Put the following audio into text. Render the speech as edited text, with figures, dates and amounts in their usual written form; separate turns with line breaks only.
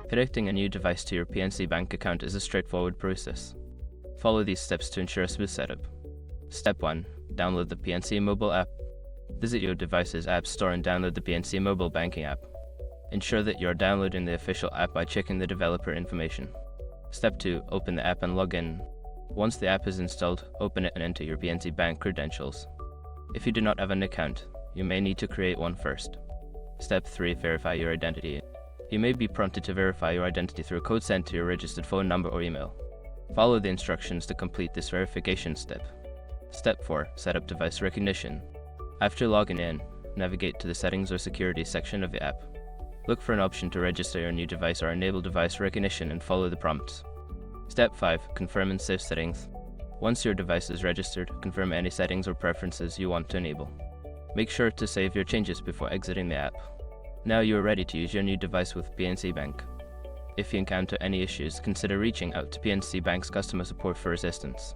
Connecting a new device to your PNC bank account is a straightforward process. Follow these steps to ensure a smooth setup. Step 1. Download the PNC mobile app. Visit your device's app store and download the PNC mobile banking app. Ensure that you are downloading the official app by checking the developer information. Step 2. Open the app and log in. Once the app is installed, open it and enter your PNC bank credentials. If you do not have an account, you may need to create one first. Step 3. Verify your identity. You may be prompted to verify your identity through a code sent to your registered phone number or email. Follow the instructions to complete this verification step. Step 4. Set up device recognition. After logging in, navigate to the Settings or Security section of the app. Look for an option to register your new device or enable device recognition and follow the prompts. Step 5. Confirm and save settings. Once your device is registered, confirm any settings or preferences you want to enable. Make sure to save your changes before exiting the app. Now you are ready to use your new device with PNC Bank. If you encounter any issues, consider reaching out to PNC Bank's customer support for assistance.